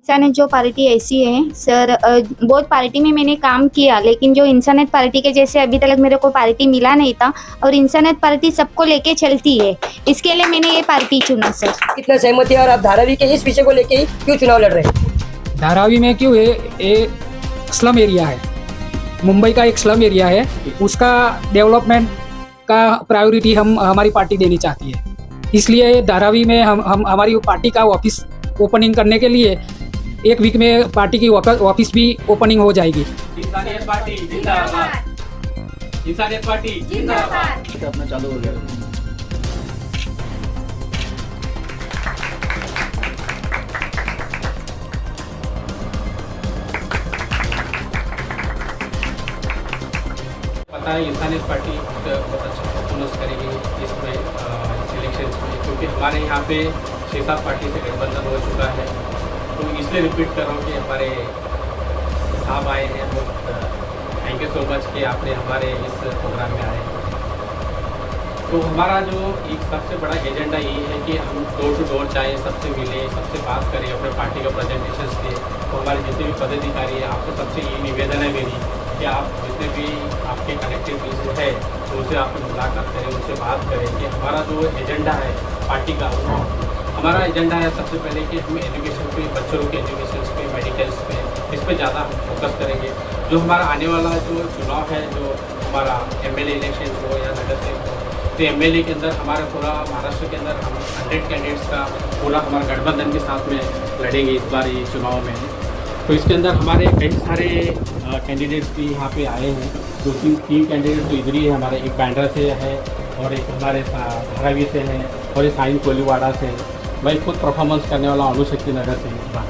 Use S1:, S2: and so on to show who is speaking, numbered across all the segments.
S1: इंसानियत जो पार्टी ऐसी है सर, बहुत पार्टी में मैंने काम किया, लेकिन जो इंसानियत पार्टी के जैसे अभी तक मेरे को पार्टी मिला नहीं था। और इंसानियत पार्टी सबको लेके चलती है, इसके लिए मैंने ये पार्टी चुना सर।
S2: कितना सहमति है और आप धारावी के इस विषय को लेके ही क्यों चुनाव लड़ रहे हैं?
S3: धारावी में क्यों है, ये स्लम एरिया है, मुंबई का एक स्लम एरिया है, उसका डेवलपमेंट का प्रायोरिटी हमारी पार्टी देनी चाहती है। इसलिए धारावी में हम हमारी पार्टी का ऑफिस ओपनिंग करने के लिए एक वीक में पार्टी की ऑफिस भी ओपनिंग हो जाएगी।
S4: इंसानियत पार्टी जिंदाबाद। इंसानियत पार्टी जिंदाबाद।
S5: अपना चालू हो गया।
S4: पता है इंसानियत पार्टी बहुत अच्छा परफॉर्मेंस करेगी इसमें इलेक्शंस में, क्योंकि हमारे यहाँ पे 6-7 पार्टी से गठबंधन हो चुका है। तो इसलिए रिपीट कर रहा हूँ कि हमारे साहब आए हैं, बहुत थैंक यू सो मच कि आपने हमारे इस प्रोग्राम में आए। तो हमारा जो एक सबसे बड़ा एजेंडा यही है कि हम डोर टू डोर जाएँ, सबसे मिलें, सबसे बात करें, अपने पार्टी का प्रेजेंटेशन दें। तो हमारे जितने भी पदाधिकारी हैं, आपसे सबसे यही निवेदन है मेरी कि आप जितने भी आपके कनेक्टिव पीस है तो उनसे आप मुलाकात करें, उनसे बात करें कि हमारा जो एजेंडा है पार्टी का, हमारा एजेंडा है सबसे पहले कि हम एजुकेशन पे, बच्चों के एजुकेशन पे, मेडिकल्स पे, इस पे ज़्यादा हम फोकस करेंगे। जो हमारा आने वाला जो चुनाव है, जो हमारा एमएलए इलेक्शन हो या नगर से हो, तो एमएलए के अंदर हमारा पूरा महाराष्ट्र के अंदर हम 100 कैंडिडेट्स का पूरा हमारा गठबंधन के साथ में लड़ेंगे इस बार ये चुनाव में। तो इसके अंदर हमारे कई सारे कैंडिडेट्स भी यहाँ पे आए हैं। 2-3 कैंडिडेट तो इधर ही है हमारे, एक बैंड्रा से है और एक हमारे धारावी से है और एक साइन कोलीवाड़ा से है। मैं खुद परफॉर्मेंस करने वाला अणुशक्ति नगर से इस बार।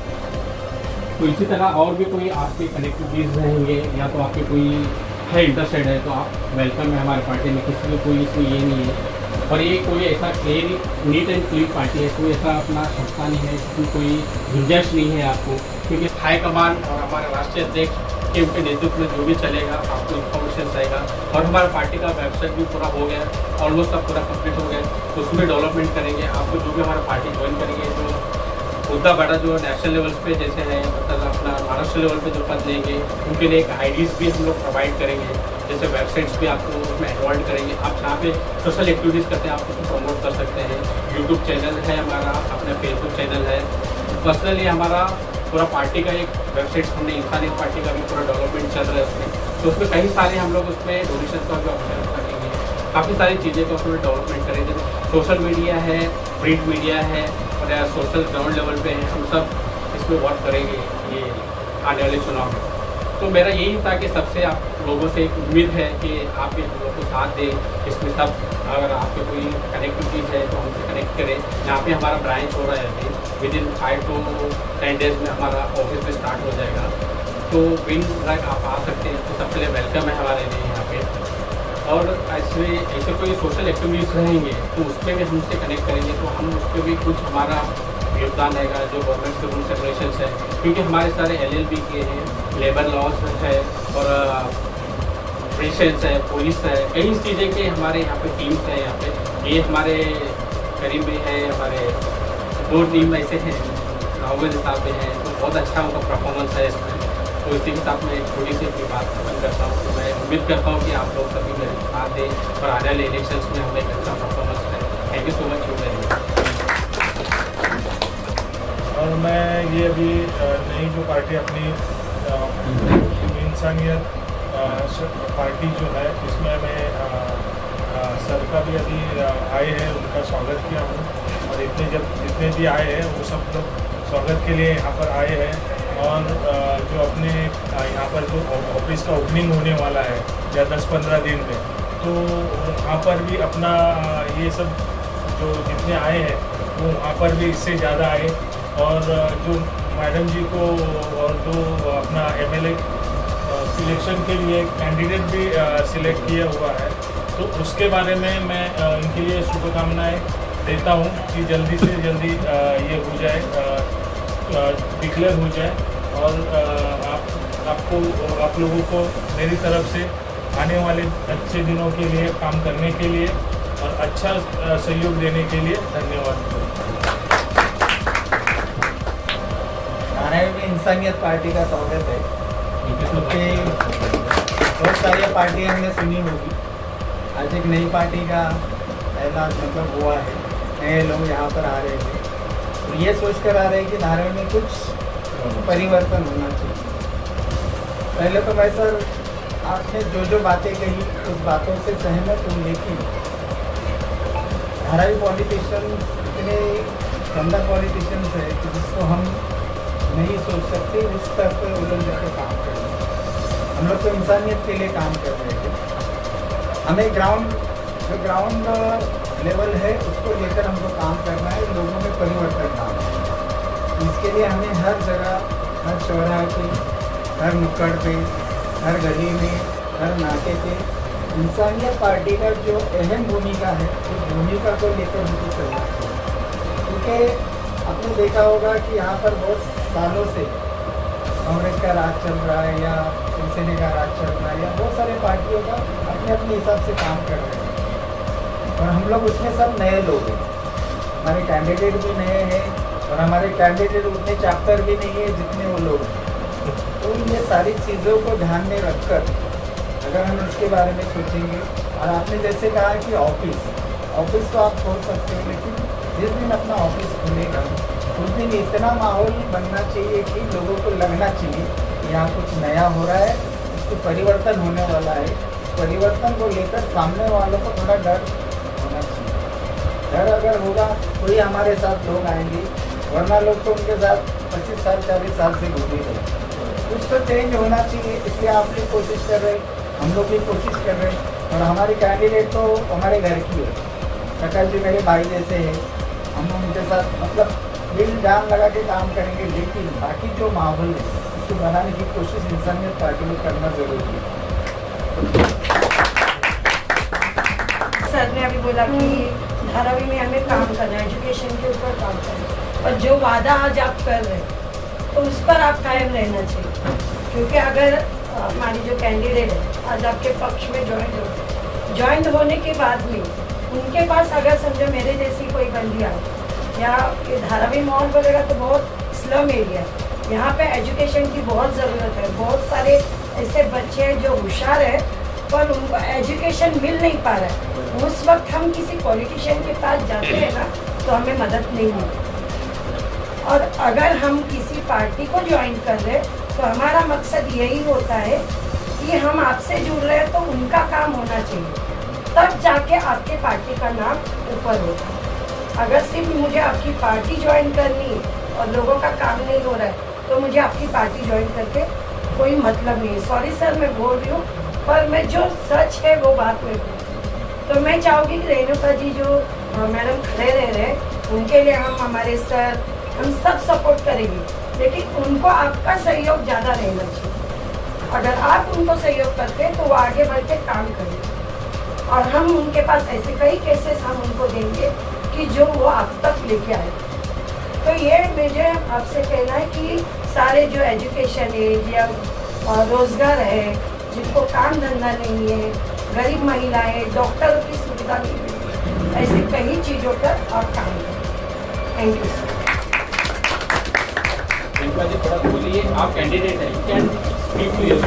S4: तो इसी तरह और भी कोई आपके कनेक्टिविटीज़ रहेंगे या तो आपके कोई है इंटरेस्टेड है तो आप वेलकम है हमारे पार्टी में। किसी को कोई इसमें ये नहीं है और ये कोई ऐसा नीट एंड क्लीन पार्टी है, कोई ऐसा अपना संस्था नहीं है, इसमें कोई गुंजाइश नहीं है आपको, क्योंकि हाईकमान और हमारे राष्ट्रीय अध्यक्ष के उनके नेतृत्व में जो भी चलेगा आपको इन्फॉर्मेशन रहेगा। और हमारा पार्टी का वेबसाइट भी पूरा हो गया, ऑलमोस्ट सब पूरा कंप्लीट हो गया, तो उसमें डेवलपमेंट करेंगे। आपको जो भी हमारा पार्टी ज्वाइन करेंगे, जो मुद्दा बड़ा जो नेशनल लेवल्स पे जैसे है, मतलब अपना महाराष्ट्र लेवल पे जो पद लेंगे उनके लिए एक आईडीज़ भी हम लोग प्रोवाइड करेंगे, जैसे वेबसाइट्स भी आपको उसमें एडवर्ड करेंगे। आप जहाँ पे सोशल एक्टिविटीज़ करते हैं आप उसको प्रमोट कर सकते हैं। यूट्यूब चैनल है हमारा, अपना फेसबुक चैनल है। पर्सनली हमारा पूरा पार्टी का एक वेबसाइट हमने इंसानियत पार्टी का भी पूरा डेवलपमेंट चल रहा है उसमें, तो उसमें कई सारे हम लोग उसमें डोनेशन का भी ऑप्शन रखेंगे, काफ़ी सारी चीज़ें का उसमें डेवलपमेंट करेंगे। सोशल मीडिया है, प्रिंट मीडिया है और सोशल ग्राउंड लेवल पे है, हम सब इसमें वर्क करेंगे ये आने वाले चुनाव में। तो मेरा यही था कि सबसे आप लोगों से एक उम्मीद है कि आप ये लोगों को साथ दें इसमें सब। अगर आपके कोई कनेक्टिविटीज़ है तो हमसे कनेक्ट करें। यहाँ पे हमारा ब्रांच हो रहा है अभी, विदिन 5 to 10 डेज़ में हमारा ऑफिस भी स्टार्ट हो जाएगा। तो विन तक आप आ सकते हैं, तो सबके लिए वेलकम है हमारे लिए यहाँ पे। और ऐसे कोई सोशल एक्टिविटीज़ रहेंगे तो उसमें भी हमसे कनेक्ट करेंगे, तो हम उस पर भी कुछ हमारा योगदान रहेगा जो गवर्नमेंट के रूल्स रेगुलेशंस है, क्योंकि हमारे सारे LLB के हैं, लेबर लॉज है और पेशेंट्स है, पुलिस है, कई चीज़ें के हमारे यहाँ पे टीम्स हैं। यहाँ पे ये हमारे करीब में है, हमारे 2 टीम ऐसे हैं, राहुल साहब में हैं, तो बहुत अच्छा उनका परफॉर्मेंस है इसमें। तो इसी के साथ मैं एक छोटी सी अपनी बात खत्म करता हूँ। तो मैं उम्मीद करता हूँ कि आप लोग सभी मेरे साथ दें और आने वाले इलेक्शंस में हमें एक अच्छा परफॉर्मेंस करें। Thank you so much you very much.
S5: और मैं ये अभी नई जो पार्टी अपनी इंसानियत पार्टी जो है, इसमें मैं सर का भी अभी आए हैं, उनका स्वागत किया हूँ। और जितने भी आए हैं वो सब लोग स्वागत के लिए यहाँ पर आए हैं। और जो अपने यहाँ पर जो ऑफिस का ओपनिंग होने वाला है या 10-15 दिन में, तो वहाँ पर भी अपना ये सब जो जितने आए हैं वो वहाँ पर भी इससे ज़्यादा आए। और जो मैडम जी को और जो अपना MLA सिलेक्शन के लिए कैंडिडेट भी सिलेक्ट किया हुआ है, तो उसके बारे में मैं इनके लिए शुभकामनाएं देता हूँ कि जल्दी से जल्दी ये हो जाए, डिक्लेयर हो जाए। और आप लोगों को मेरी तरफ से आने वाले अच्छे दिनों के लिए काम करने के लिए और अच्छा सहयोग देने के लिए धन्यवाद।
S6: धारावी में इंसानियत पार्टी का स्वागत है, क्योंकि बहुत सारी पार्टी हमने सुनी होगी, आज एक नई पार्टी का ऐलान मतलब हुआ है, नए लोग यहाँ पर आ रहे थे, तो ये सोच कर आ रहे हैं कि धारावी में कुछ परिवर्तन होना चाहिए। पहले तो मैं सर आपने जो बातें कही उस बातों से सहमत हूँ, लेकिन धारावी पॉलिटिशियंस इतने गंदा पॉलिटिशियंस है कि जिसको हम नहीं सोच सकते उस स्तर पर उधर जाकर काम कर रहे हैं। हम लोग तो इंसानियत के लिए काम कर रहे थे, हमें जो ग्राउंड लेवल है उसको लेकर हमको काम करना है, लोगों में परिवर्तन लाना है। इसके लिए हमें हर जगह, हर चौराहे पे, हर नुक्कड़ पे, हर गली में, हर नाके पे इंसानियत पार्टी का जो अहम भूमिका है उस भूमिका को लेकर हमको चलना चाहिए। क्योंकि आपने देखा होगा कि यहाँ पर बहुत सालों से कांग्रेस का राज चल रहा है या शिवसेना का राज चल रहा है या बहुत सारे पार्टियों का अपने अपने हिसाब से काम कर रहे हैं, और हम लोग उसमें सब नए लोग हैं, हमारे कैंडिडेट भी नए हैं और हमारे कैंडिडेट उतने चैप्टर भी नहीं है जितने वो लोग हैं। तो ये सारी चीज़ों को ध्यान में रखकर अगर हम इसके बारे में सोचेंगे, और आपने जैसे कहा कि ऑफिस तो आप खोल सकते हो, लेकिन जिस दिन अपना ऑफिस खुलेगा उस दिन इतना माहौल बनना चाहिए कि लोगों को लगना चाहिए कि यहाँ कुछ नया हो रहा है, उसको परिवर्तन होने वाला है। परिवर्तन को लेकर सामने वालों को थोड़ा डर होना चाहिए। डर अगर होगा तो ही हमारे साथ लोग आएंगे, वरना लोग तो उनके साथ 25 साल 40 साल से घूम रहे। कुछ तो चेंज होना चाहिए, इसलिए आप भी कोशिश कर रहे, हम लोग भी कोशिश कर रहे हैं, और हमारी कैंडिडेट तो हमारे घर की है, प्रकाश जी मेरे भाई जैसे हैं, हम उनके साथ मतलब दिल जान लगा के काम करेंगे, लेकिन बाकी जो माहौल है उसको बनाने की कोशिश इंसानियत पार्टी में करना जरूरी है।
S7: सर ने अभी बोला कि धारावी में हमें काम करना है, एजुकेशन के ऊपर काम करना है, और जो वादा आज आप कर रहे हैं तो उस पर आप कायम रहना चाहिए। क्योंकि अगर हमारी जो कैंडिडेट है आज आपके पक्ष में ज्वाइन होने के बाद में उनके पास अगर समझो मेरे जैसी कोई बंदी आए, या ये धारावी मॉल वगैरह तो बहुत स्लम एरिया है, यहाँ पे एजुकेशन की बहुत ज़रूरत है। बहुत सारे ऐसे बच्चे हैं जो होशियार है पर उनको एजुकेशन मिल नहीं पा रहा है। उस वक्त हम किसी पॉलिटिशियन के पास जाते हैं ना तो हमें मदद नहीं मिलती। और अगर हम किसी पार्टी को ज्वाइन कर रहे तो हमारा मकसद यही होता है कि हम आपसे जुड़ रहे हैं तो उनका काम होना चाहिए, तब जाके आपके पार्टी का नाम ऊपर होता है। अगर सिर्फ मुझे आपकी पार्टी ज्वाइन करनी है और लोगों का काम नहीं हो रहा है तो मुझे आपकी पार्टी ज्वाइन करके कोई मतलब नहीं है। सॉरी सर मैं बोल रही हूँ, पर मैं जो सच है वो बात में बोल। तो मैं चाहूँगी कि रेणुका जी जो मैडम खड़े रह रहे हैं उनके लिए हम हमारे सर हम सब सपोर्ट करेंगे, लेकिन उनको आपका सहयोग ज़्यादा रहना चाहिए। अगर आप उनको सहयोग करते हैं तो वो आगे बढ़ के काम करेंगे, और हम उनके पास ऐसे कई केसेस हम उनको देंगे कि जो वो आप तक लेके आए। तो ये मुझे आपसे कहना है कि सारे जो एजुकेशन है या रोज़गार है, जिनको काम धंधा नहीं है, गरीब महिलाएं, डॉक्टरों की सुविधा नहीं मिलती, ऐसे कई चीज़ों पर आप काम करें। Thank you sir.
S4: Renuka ji थोड़ा बोलिए, आप कैंडिडेट हैं, you can speak to your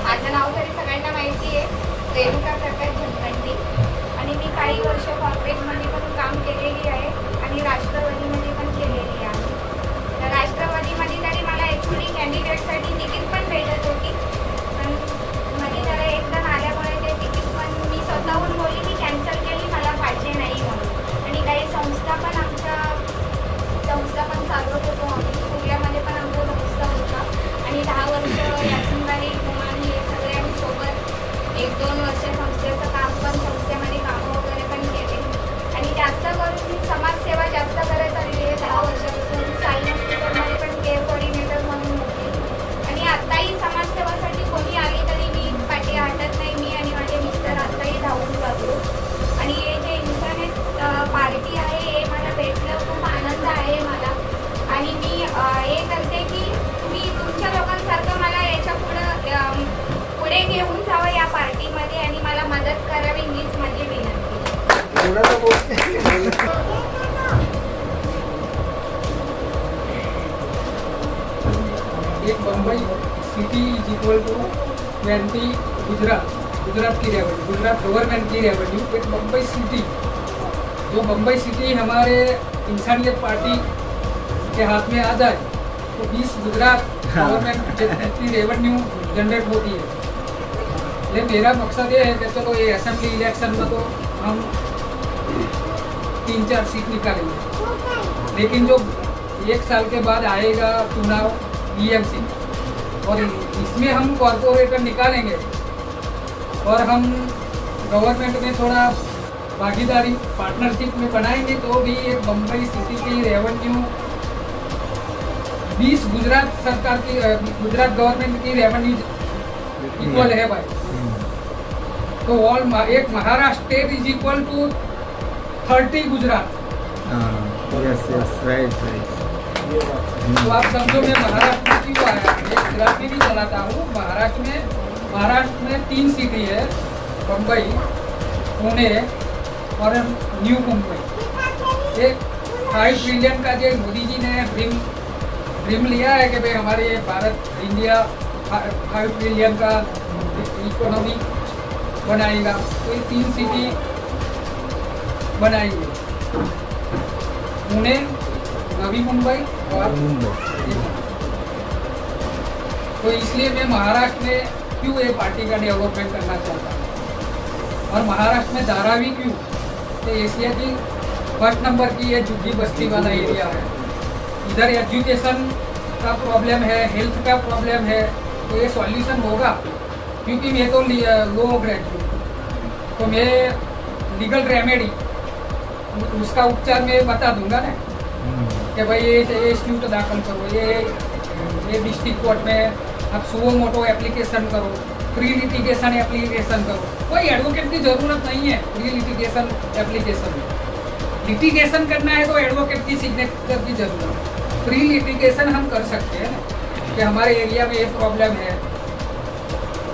S1: माझं नाव तरी सगळ्यांना माहिती आहे, रेणुका प्रकाश भटकंडी, आणि मी काही वर्ष काँग्रेसमध्ये पण काम केलेली आहे आणि राष्ट्रवादीमध्ये पण केलेली आहे। तर राष्ट्रवादीमध्ये तरी मला ॲक्च्युली कॅन्डिडेटसाठी तिकीट पण भेटत होती, पण मध्ये जरा एकदा आल्यामुळे ते तिकीट पण मी स्वतःहून बोलली, मी कॅन्सल केली, मला पाहिजे नाही म्हणून। आणि काही संस्था पण चालवत होतो आम्ही, पुण्यामध्ये पण आमचा संस्था होता, आणि 10 वर्ष
S3: इक्वल टू 20 गुजरात की रेवेन्यू, गुजरात गवर्नमेंट की रेवेन्यू। एक बम्बई सिटी, जो बम्बई सिटी हमारे इंसानियत पार्टी के हाथ में आ जाए तो 20 गुजरात गवर्नमेंट की रेवेन्यू जनरेट होती है। लेकिन मेरा मकसद ये है कि चलो ये असेंबली इलेक्शन में तो हम 3-4 सीट निकालेंगे, लेकिन जो 1 साल के बाद आएगा चुनाव BMC, और इसमें हम कॉरपोरेटर निकालेंगे और हम गवर्नमेंट में थोड़ा भागीदारी पार्टनरशिप में बनाएंगे तो भी एक बम्बई सिटी की रेवेन्यू 20 गुजरात सरकार की, गुजरात गवर्नमेंट की रेवेन्यू इक्वल है भाई। तो एक Maharashtra state is equal to 30 Gujarat. तो आप समझो मैं महाराष्ट्र में क्यों आया, मैं गुजरात में भी चलाता हूँ। महाराष्ट्र में 3 सिटी है, बम्बई, पुणे और न्यू मुंबई। एक 5 ट्रिलियन का जो मोदी जी ने ड्रीम लिया है कि भाई हमारे भारत इंडिया 5 ट्रिलियन का इकोनॉमी बनाएगा, तो ये 3 सिटी बनाएंगे, पुणे, नवी मुंबई और तो इसलिए मैं महाराष्ट्र में क्यों ये पार्टी का डेवलपमेंट करना चाहता हूँ। और महाराष्ट्र में धारावी क्यों, तो एशिया की 1st नंबर की ये झुग्गी बस्ती वाला एरिया है। इधर एजुकेशन का प्रॉब्लम है, हेल्थ का प्रॉब्लम है, तो ये सॉल्यूशन होगा। क्योंकि मैं तो लो ग्रेजुएट, तो मैं लीगल रेमेडी उसका उपचार मैं बता दूंगा ना कि भाई ये सूट दाखिल करो, ये डिस्ट्रिक्ट कोर्ट में आप सुओ मोटो एप्लीकेशन करो, प्री लिटिगेशन एप्लीकेशन करो। कोई एडवोकेट की जरूरत नहीं है प्री लिटिगेशन एप्लीकेशन में। लिटिगेशन करना है तो एडवोकेट की सिग्नेचर की जरूरत है। प्री लिटिगेशन हम कर सकते हैं कि हमारे एरिया में ये प्रॉब्लम है,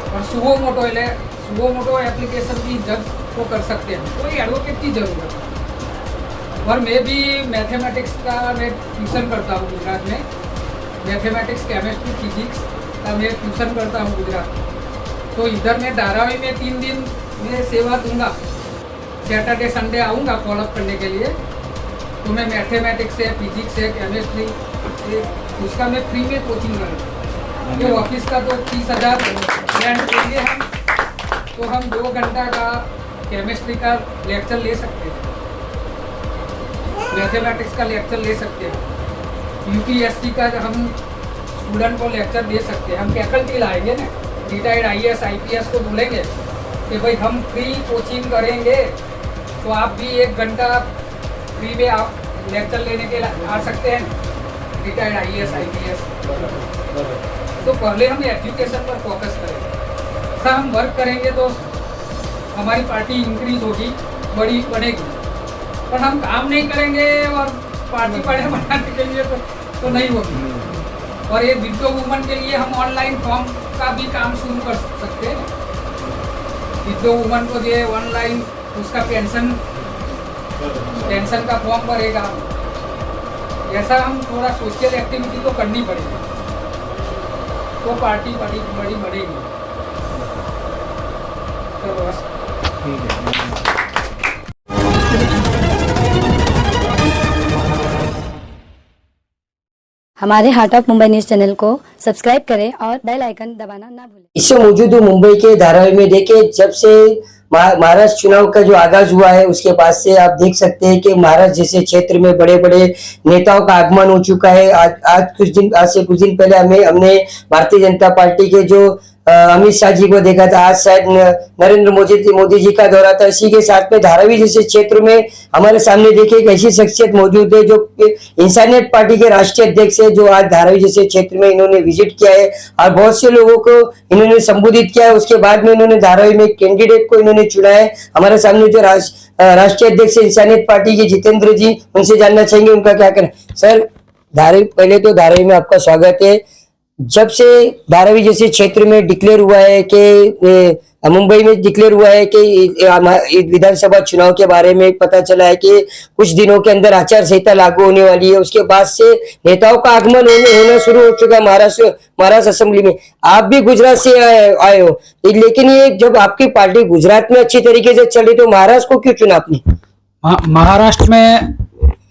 S3: और सुओ मोटो एप्लीकेशन भी जज को कर सकते हैं, कोई एडवोकेट की जरूरत है। और मैं भी मैथमेटिक्स का मैं ट्यूशन करता हूँ गुजरात में, मैथमेटिक्स, केमिस्ट्री, फिजिक्स का मैं ट्यूशन करता हूँ गुजरात। तो इधर मैं धारावी में 3 दिन में सेवा दूंगा, सैटरडे संडे आऊँगा फॉलोअप करने के लिए। तो मैं मैथमेटिक्स है, फिजिक्स है, केमिस्ट्री, उसका मैं फ्री में कोचिंग करूँगा। ये ऑफिस का तो 30,000 रेंट देंगे हम, तो हम 2 घंटा का केमिस्ट्री का लेक्चर ले सकते हैं, मैथमेटिक्स का लेक्चर ले सकते हैं, यूपीएससी का हम स्टूडेंट को लेक्चर दे सकते हैं। हम फैकल्टी लाएंगे ना, रिटायर्ड IAS IPS को बोलेंगे कि भाई हम फ्री कोचिंग करेंगे, तो आप भी 1 घंटा फ्री में आप लेक्चर लेने के लिए आ सकते हैं, रिटायर्ड IAS IPS। तो पहले हम एजुकेशन पर फोकस करेंगे, ऐसा हम वर्क करेंगे तो हमारी पार्टी इंक्रीज होगी, बड़ी बनेगी। पर हम काम नहीं करेंगे और पार्टी बड़े बनाने के लिए तो नहीं होगी। और ये विडो वुमन के लिए हम ऑनलाइन फॉर्म का भी काम शुरू कर सकते हैं। विडो वुमन को जो ऑनलाइन उसका पेंशन का फॉर्म भरेगा, ऐसा हम थोड़ा सोशल एक्टिविटी तो करनी पड़ेगी, तो पार्टी बड़ी बढ़ेगी। तो बस ठीक है।
S8: हमारे heart of Mumbai news channel को सब्सक्राइब करें और बेल आइकन दबाना ना भूलें।
S2: इससे मौजूद हूँ मुंबई के धारावी में। देखिए, जब से महाराष्ट्र चुनाव का जो आगाज हुआ है उसके बाद से आप देख सकते हैं कि महाराष्ट्र जैसे क्षेत्र में बड़े बड़े नेताओं का आगमन हो चुका है। आज से कुछ दिन पहले हमने भारतीय जनता पार्टी के जो अमित शाह जी को देखा था, आज शायद नरेंद्र मोदी जी का दौरा था। इसी के साथ में धारावी जैसे क्षेत्र में हमारे सामने देखिए एक ऐसी शख्सियत मौजूद है जो इंसानियत पार्टी के राष्ट्रीय अध्यक्ष है, जो आज धारावी जैसे क्षेत्र में इन्होंने विजिट किया है और बहुत से लोगों को इन्होंने संबोधित किया है। उसके बाद में इन्होंने धारावी में कैंडिडेट को इन्होंने चुना है। हमारे सामने जो राष्ट्रीय अध्यक्ष इंसानियत पार्टी के जितेंद्र जी, उनसे जानना चाहेंगे उनका क्या कहना। सर, धारावी, पहले तो धारावी में आपका स्वागत है। जब से धारावी जैसे क्षेत्र में डिक्लेयर हुआ है कि मुंबई में डिक्लेयर हुआ है कि विधानसभा चुनाव के बारे में पता चला है कि कुछ दिनों के अंदर आचार संहिता लागू होने वाली है, उसके बाद से नेताओं का आगमन होना शुरू हो चुका है महाराष्ट्र असेंबली में। आप भी गुजरात से आए हो, लेकिन ये जब आपकी पार्टी गुजरात में अच्छी तरीके से चली तो महाराष्ट्र को क्यों चुना आपने?
S3: महाराष्ट्र में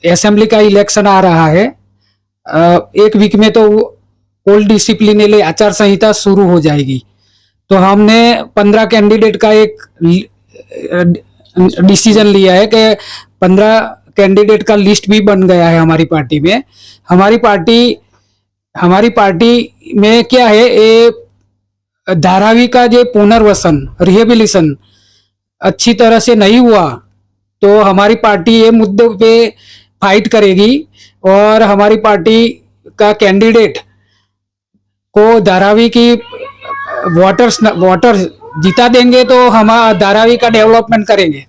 S3: असेंबली का इलेक्शन आ रहा है, एक वीक में तो ओल्ड डिसिप्लिनरी आचार संहिता शुरू हो जाएगी। तो हमने 15 कैंडिडेट का एक डिसीजन लिया है कि 15 कैंडिडेट का लिस्ट भी बन गया है हमारी पार्टी में। हमारी पार्टी में क्या है, ये धारावी का जो पुनर्वसन रिहेबिलिटेशन अच्छी तरह से नहीं हुआ तो हमारी पार्टी ये मुद्दे पे फाइट करेगी और हमारी पार्टी का कैंडिडेट को धारावी की वोटर जिता देंगे तो हम धारावी का डेवलपमेंट करेंगे।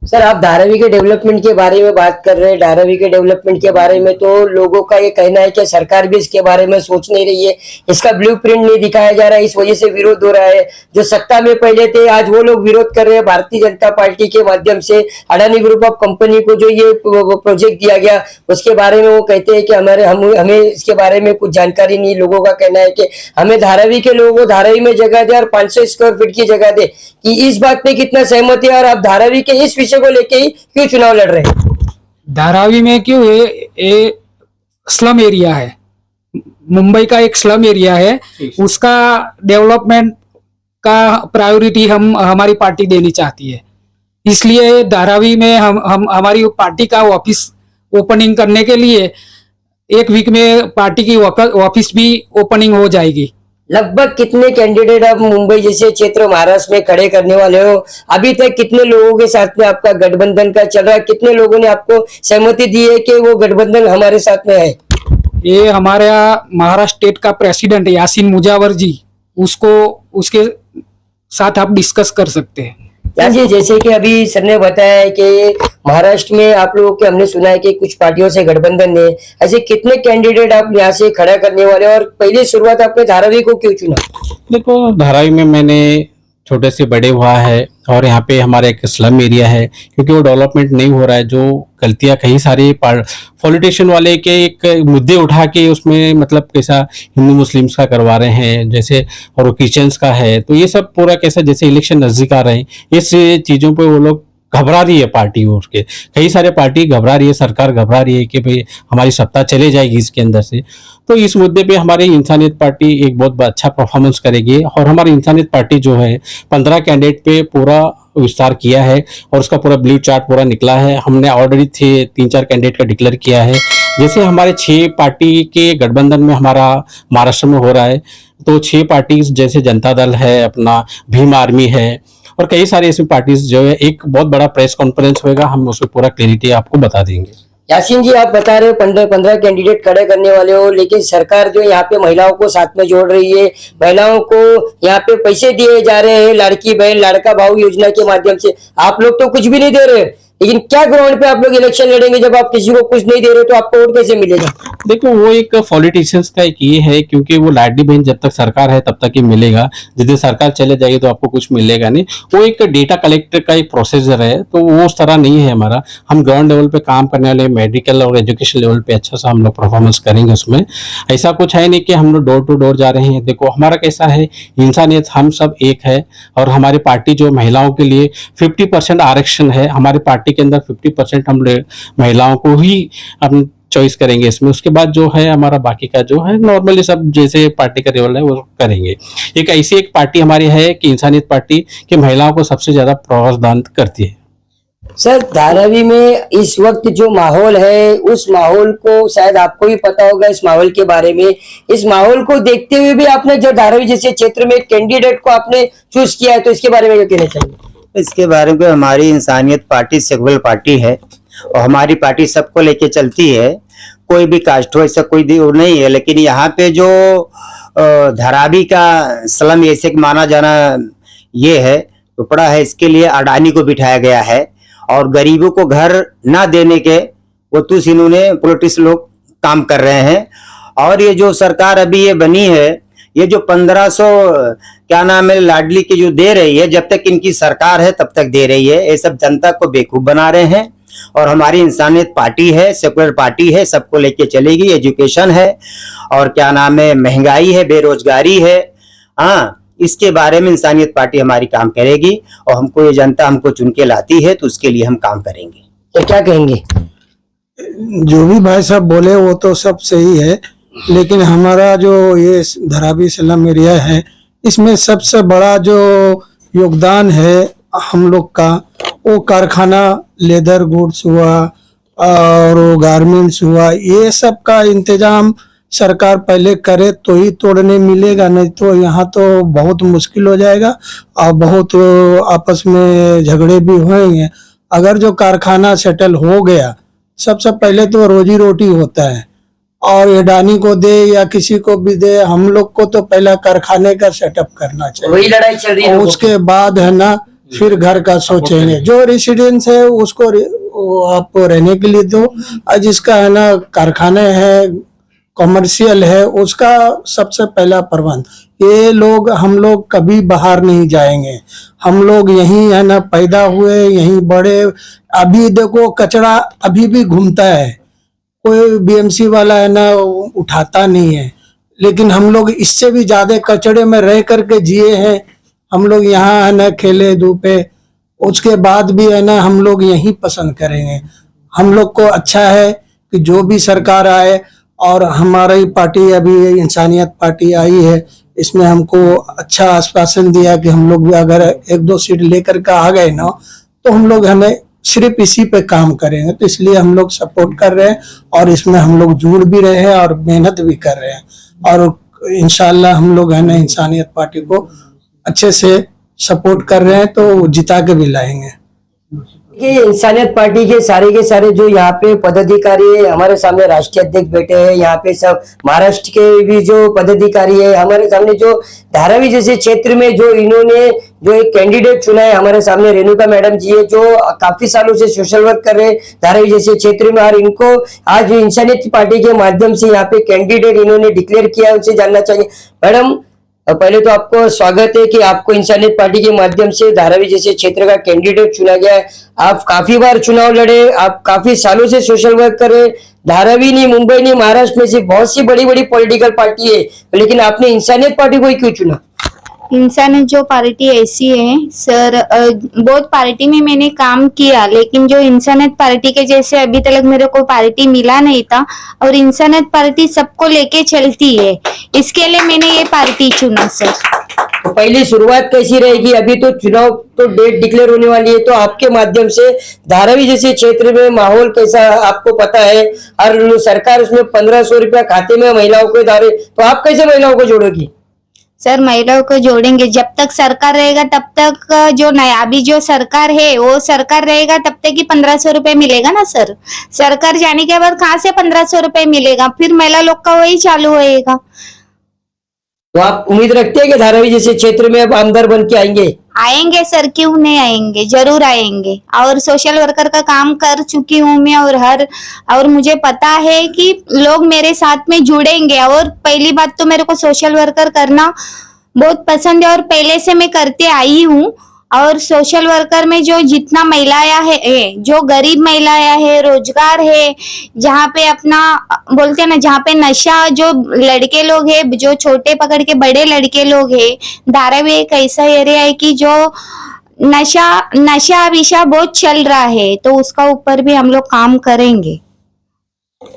S2: सर, आप धारावी के डेवलपमेंट के बारे में बात कर रहे हैं। धारावी के डेवलपमेंट के बारे में तो लोगों का ये कहना है कि सरकार भी इसके बारे में सोच नहीं रही है, इसका ब्लूप्रिंट नहीं दिखाया जा रहा है, इस वजह से विरोध हो रहा है। जो सत्ता में पहले थे आज वो लोग विरोध कर रहे हैं। भारतीय जनता पार्टी के माध्यम से अडानी ग्रुप ऑफ कंपनी को जो ये प्रोजेक्ट दिया गया उसके बारे में वो कहते हैं कि हमें इसके बारे में कुछ जानकारी नहीं। लोगों का कहना है कि हमें धारावी के लोगों को धारावी में जगह दे और 500 स्क्वायर फीट की जगह दे। कि इस बात पे कितना सहमत है और आप धारावी के इस विषय को लेके ही क्यों चुनाव लड़ रहे हैं?
S3: धारावी में क्यों है, ये स्लम एरिया है, मुंबई का एक स्लम एरिया है, उसका डेवलपमेंट का प्रायोरिटी हमारी पार्टी देनी चाहती है। इसलिए धारावी में हम हमारी पार्टी का ऑफिस ओपनिंग करने के लिए एक वीक में पार्टी की ऑफिस भी ओपनिंग हो जाएगी।
S2: लगभग कितने कैंडिडेट आप मुंबई जैसे क्षेत्र महाराष्ट्र में खड़े करने वाले हो? अभी तक कितने लोगों के साथ में आपका गठबंधन का चल रहा है? कितने लोगों ने आपको सहमति दी है कि वो गठबंधन हमारे साथ में है?
S3: ये हमारा महाराष्ट्र स्टेट का प्रेसिडेंट यासीन मुजावर जी, उसके साथ आप डिस्कस कर सकते हैं।
S2: जी, जैसे कि अभी सर ने बताया है कि महाराष्ट्र में आप लोगों के हमने सुना है कि कुछ पार्टियों से गठबंधन है, ऐसे कितने कैंडिडेट आप यहाँ से खड़ा करने वाले और पहले शुरुआत आपने धारावी को क्यों चुना?
S9: देखो, धारावी में मैंने छोटे से बड़े हुआ है और यहाँ पे हमारा एक स्लम एरिया है, क्योंकि वो डेवलपमेंट नहीं हो रहा है। जो गलतियां कई सारी पॉलिटिशियन वाले के एक मुद्दे उठा के उसमें मतलब कैसा हिंदू मुस्लिम्स का करवा रहे हैं जैसे, और क्रिश्चियंस का है, तो ये सब पूरा कैसा जैसे इलेक्शन नजदीक आ रहे हैं, इस चीजों पे वो लोग घबरा रही है। पार्टी और के कई सारे पार्टी घबरा रही है, सरकार घबरा रही है कि भाई हमारी सत्ता चले जाएगी इसके अंदर से। तो इस मुद्दे पे हमारी इंसानियत पार्टी एक बहुत अच्छा परफॉर्मेंस करेगी और हमारी इंसानियत पार्टी जो है 15 कैंडिडेट पे पूरा विस्तार किया है और उसका पूरा ब्लू चार्ट पूरा निकला है। हमने ऑलरेडी 3-4 कैंडिडेट का डिक्लेयर किया है। जैसे हमारे 6 पार्टी के गठबंधन में हमारा महाराष्ट्र में हो रहा है, तो 6 पार्टी जैसे जनता दल है, अपना भीम आर्मी है और कई सारी ऐसी पार्टीज जो है, एक बहुत बड़ा प्रेस कॉन्फ्रेंस होगा, हम उसमें पूरा क्लैरिटी आपको बता देंगे।
S2: यासीन जी, आप बता रहे हो 15 कैंडिडेट खड़े करने वाले हो, लेकिन सरकार जो यहाँ पे महिलाओं को साथ में जोड़ रही है, महिलाओं को यहाँ पे पैसे दिए जा रहे हैं, लड़की बहन लड़का भाव योजना के माध्यम से। आप लोग तो कुछ भी नहीं दे रहे, लेकिन क्या ग्राउंड पे आप लोग इलेक्शन लड़ेंगे जब आप किसी को कुछ नहीं दे रहे तो आपको वोट कैसे मिलेगा?
S9: देखो, वो एक पॉलिटिशियंस का एक ये है, क्योंकि वो लाडली बहन जब तक सरकार है तब तक ही मिलेगा, जिस दिन सरकार चले जाएगी तो आपको कुछ मिलेगा नहीं। वो एक डेटा कलेक्टर का एक प्रोसीजर है, तो वो उस तरह नहीं है हमारा। हम ग्राउंड लेवल पे काम करने वाले, मेडिकल और एजुकेशन लेवल पे अच्छा सा हम लोग परफॉर्मेंस करेंगे। उसमें ऐसा कुछ है नहीं कि हम लोग डोर टू डोर जा रहे हैं। देखो, हमारा कैसा है, इंसानियत हम सब एक है और हमारी पार्टी जो महिलाओं के लिए 50% आरक्षण है, हमारी पार्टी के अंदर 50% हम महिलाओं को ही हम चॉइस करेंगे इसमें। उसके बाद जो है हमारा बाकी का जो है नॉर्मली सब जैसे पार्टी का लेवल है वो करेंगे। एक ऐसी एक पार्टी हमारी है कि इंसानियत पार्टी की महिलाओं को सबसे ज्यादा प्रावधान करती है।
S2: सर, धारावी में इस वक्त जो माहौल है उस माहौल को शायद आपको भी पता होगा, इस माहौल के बारे में। इस माहौल को देखते हुए भी आपने जो धारावी जैसे क्षेत्र में कैंडिडेट को आपने चूज किया है, तो इसके बारे में क्या कहना चाहिए?
S10: इसके बारे में हमारी इंसानियत पार्टी सेकुलर पार्टी है और हमारी पार्टी सबको लेके चलती है। कोई भी कास्ट हो ऐसा कोई नहीं है, लेकिन यहाँ पे जो धारावी का स्लम ऐसे माना जाना ये है टुकड़ा है, इसके लिए अडानी को बिठाया गया है और गरीबों को घर ना देने के वो इन्होंने पॉलिटिक्स लोग काम कर रहे हैं। और ये जो सरकार अभी ये बनी है, ये जो 1500 क्या नाम है लाडली की जो दे रही है, जब तक इनकी सरकार है तब तक दे रही है। ये सब जनता को बेवकूफ बना रहे हैं। और हमारी इंसानियत पार्टी है, सेकुलर पार्टी है, सबको लेके चलेगी। एजुकेशन है और क्या नाम है महंगाई है, बेरोजगारी है, हाँ, इसके बारे में इंसानियत पार्टी हमारी काम करेगी। और हमको ये जनता हमको चुन के लाती है तो उसके लिए हम काम करेंगे।
S2: तो क्या कहेंगे?
S11: जो भी भाई साहब बोले वो तो सब सही है, लेकिन हमारा जो ये धारावी स्लम एरिया है, इसमें सबसे बड़ा जो योगदान है हम लोग का, वो कारखाना, लेदर गुड्स हुआ और गारमेंट्स हुआ, ये सब का इंतजाम सरकार पहले करे तो ही तोड़ने मिलेगा, नहीं तो यहाँ तो बहुत मुश्किल हो जाएगा और बहुत आपस में झगड़े भी होंगे। अगर जो कारखाना सेटल हो गया, सबसे पहले तो रोजी रोटी होता है, और अडानी को दे या किसी को भी दे, हम लोग को तो पहला कारखाने का सेटअप करना चाहिए।
S2: वही लड़ाई चल रही है।
S11: उसके बाद है ना फिर घर का सोचेंगे। जो रेसिडेंस है उसको आप रहने के लिए दो, और जिसका है ना कारखाने है, कॉमर्शियल है, उसका सबसे पहला प्रबंध। ये लोग, हम लोग कभी बाहर नहीं जाएंगे, हम लोग यहीं है ना पैदा हुए, यहीं बड़े। अभी देखो कचरा अभी भी घूमता है, कोई बीएमसी वाला है ना उठाता नहीं है, लेकिन हम लोग इससे भी ज्यादा कचड़े में रह करके जिए हैं। हम लोग यहाँ है ना खेले धूपे, उसके बाद भी है ना हम लोग यही पसंद करेंगे। हम लोग को अच्छा है कि जो भी सरकार आए, और हमारी पार्टी अभी इंसानियत पार्टी आई है, इसमें हमको अच्छा आश्वासन दिया कि हम लोग भी अगर 1-2 सीट लेकर के आ गए ना, तो हम लोग हमें सिर्फ इसी पे काम करेंगे। तो इसलिए हम लोग सपोर्ट कर रहे हैं, और इसमें हम लोग जुड़ भी रहे हैं और मेहनत भी कर रहे हैं, और इंशाल्लाह हम लोग है ना इंसानियत पार्टी को अच्छे से सपोर्ट कर रहे हैं, तो जिता के भी लाएंगे।
S2: कि इंसानियत पार्टी के सारे जो यहाँ पे पदाधिकारी है, हमारे सामने राष्ट्रीय अध्यक्ष बैठे हैं, यहाँ पे सब महाराष्ट्र के भी जो पदाधिकारी है, हमारे सामने जो धारावी जैसे क्षेत्र में जो इन्होंने जो एक कैंडिडेट चुना है, हमारे सामने रेणुका मैडम जी है, जो काफी सालों से सोशल वर्क कर रहे हैं धारावी जैसे क्षेत्र में, और इनको आज इंसानियत पार्टी के माध्यम से यहाँ पे कैंडिडेट इन्होंने डिक्लेयर किया, उनसे जानना चाहिए। मैडम, पहले तो आपको स्वागत है कि आपको इंसानियत पार्टी के माध्यम से धारावी जैसे क्षेत्र का कैंडिडेट चुना गया है। आप काफी बार चुनाव लड़े, आप काफी सालों से सोशल वर्क कर रहे। धारावी नहीं, मुंबई नहीं, महाराष्ट्र में से बहुत सी बड़ी बड़ी पॉलिटिकल पार्टी है, लेकिन आपने इंसानियत पार्टी को ही क्यों चुना?
S1: इंसानियत जो पार्टी ऐसी है सर, बहुत पार्टी में मैंने काम किया, लेकिन जो इंसानियत पार्टी के जैसे अभी तक मेरे को पार्टी मिला नहीं था, और इंसानियत पार्टी सबको लेके चलती है, इसके लिए मैंने ये पार्टी चुना सर।
S2: तो पहली शुरुआत कैसी रहेगी? अभी तो चुनाव तो डेट डिक्लेयर होने वाली है, तो आपके माध्यम से धारावी जैसे क्षेत्र में माहौल कैसा आपको पता है, और सरकार उसमें 1500 रुपया खाते में महिलाओं को डाले, तो आप कैसे महिलाओं को जोड़ोगी?
S1: सर महिलाओं को जोड़ेंगे, जब तक सरकार रहेगा तब तक, जो नया अभी जो सरकार है वो सरकार रहेगा तब तक ही 1500 रुपए मिलेगा ना सर। सरकार जाने के बाद कहाँ से 1500 रुपए मिलेगा? फिर महिला लोग का वही चालू होएगा।
S2: तो आप उम्मीद रखते हैं कि धारावी जैसे क्षेत्र में अब आमदार बन के आएंगे?
S1: आएंगे सर, क्यों नहीं आएंगे, जरूर आएंगे। और सोशल वर्कर का काम कर चुकी हूँ मैं, और मुझे पता है कि लोग मेरे साथ में जुड़ेंगे। और पहली बात तो मेरे को सोशल वर्कर करना बहुत पसंद है, और पहले से मैं करते आई हूँ। और सोशल वर्कर में जो जितना महिलाएं है, जो गरीब महिलाएं है, रोजगार है, जहाँ पे अपना बोलते हैं ना, जहाँ पे नशा, जो लड़के लोग है, जो छोटे पकड़ के बड़े लड़के लोग है, धारावी एक ऐसा एरिया है कि जो नशा विशा बहुत चल रहा है, तो उसका ऊपर भी हम लोग काम करेंगे।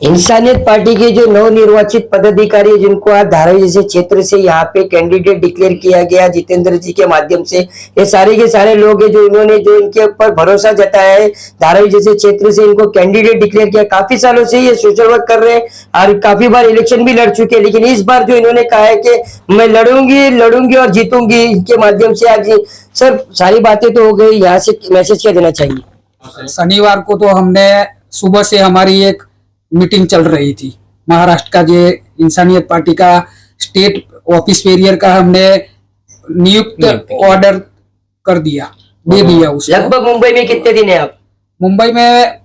S2: इंसानियत पार्टी के जो नवनिर्वाचित पदाधिकारी, जिनको आज धारावी जैसे क्षेत्र से यहाँ पे कैंडिडेट डिक्लेयर किया गया जितेंद्र जी के माध्यम से, ये सारे के सारे लोग हैं जो इन्होंने जो इनके ऊपर भरोसा जताया है, धारावी जैसे क्षेत्र से इनको कैंडिडेट डिक्लेयर किया। काफी सालों से ये सोशल वर्क कर रहे हैं और काफी बार इलेक्शन भी लड़ चुके हैं, लेकिन इस बार जो इन्होंने कहा है कि मैं लड़ूंगी और जीतूंगी, इनके माध्यम से आज सर सारी बातें तो हो गई, यहाँ से मैसेज क्या देना चाहिए?
S3: शनिवार को तो हमने सुबह से हमारी एक मीटिंग चल रही थी, महाराष्ट्र का जो इंसानियत पार्टी का स्टेट ऑफिस फेरियर का हमने नियुक्त ऑर्डर कर दिया, दे दिया उसको।
S2: लगभग मुंबई में कितने दिन है आप?
S3: मुंबई में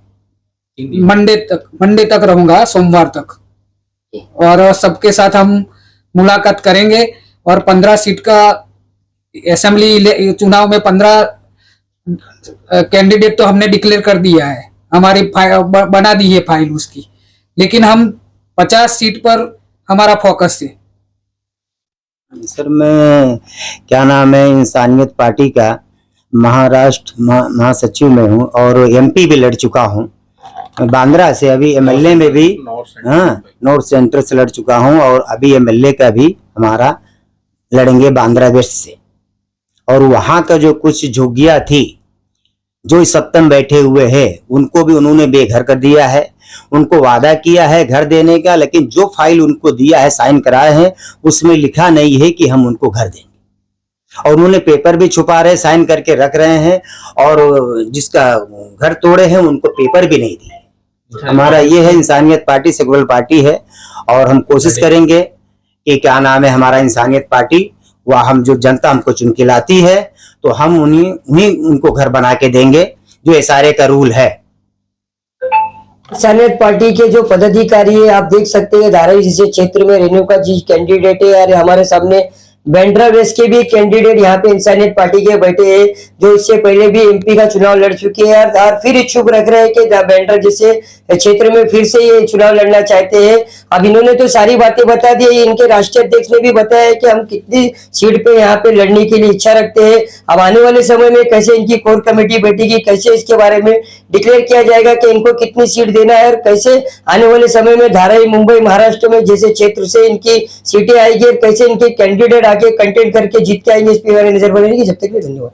S3: मंडे तक रहूंगा, सोमवार तक। और सबके साथ हम मुलाकात करेंगे और 15 सीट का असेंबली चुनाव में 15 कैंडिडेट तो हमने डिक्लेयर कर दिया है, हमारी बना दी है फाइल उसकी, लेकिन हम 50 सीट पर हमारा फोकस है।
S10: सर मैं क्या नाम है इंसानियत पार्टी का महाराष्ट्र महासचिव में हूँ और एमपी भी लड़ चुका हूँ, बांद्रा से अभी एमएलए में भी नॉर्थ सेंटर से लड़ चुका हूँ और अभी एमएलए का भी हमारा लड़ेंगे बांद्रा वेस्ट से। और वहाँ का जो कुछ झुग्गियाँ थी जो इस सप्तम बैठे हुए हैं उनको भी उन्होंने बेघर कर दिया है, उनको वादा किया है घर देने का, लेकिन जो फाइल उनको दिया है साइन कराए हैं उसमें लिखा नहीं है कि हम उनको घर देंगे और उन्होंने पेपर भी छुपा रहे साइन करके रख रहे हैं और जिसका घर तोड़े हैं उनको पेपर भी नहीं दिए। हमारा ये है इंसानियत पार्टी सेकुलर पार्टी है और हम कोशिश करेंगे कि क्या नाम है हमारा इंसानियत पार्टी वह हम जो जनता हमको चुन के लाती है तो हम उन्हीं उनको घर बना के देंगे जो एसआरए का रूल है।
S2: इंसानियत पार्टी के जो पदाधिकारी है आप देख सकते हैं धारावी जैसे क्षेत्र में रेणुका जी कैंडिडेट है और हमारे सामने बांद्रा वेस्ट के भी कैंडिडेट यहाँ पे इंसानियत पार्टी के बैठे हैं जो इससे पहले भी एमपी का चुनाव लड़ चुके हैं और फिर इच्छुक रख रहे हैं कि बांद्रा जैसे क्षेत्र में फिर से ये चुनाव लड़ना चाहते हैं। अब इन्होंने तो सारी बातें बता दी, इनके राष्ट्रीय अध्यक्ष ने भी बताया है कि हम कितनी सीट पे यहाँ पे लड़ने के लिए इच्छा रखते हैं। अब आने वाले समय में कैसे इनकी कोर कमेटी बैठेगी, कैसे इसके बारे में डिक्लेयर किया जाएगा कि इनको कितनी सीट देना है और कैसे आने वाले समय में धारावी मुंबई महाराष्ट्र में जैसे क्षेत्र से इनकी सीटें आएगी और कैसे इनके कैंडिडेट आगे कंटेंट करके जीत के आएंगे, इस पर नजर बनेगी। जब तक के लिए धन्यवाद।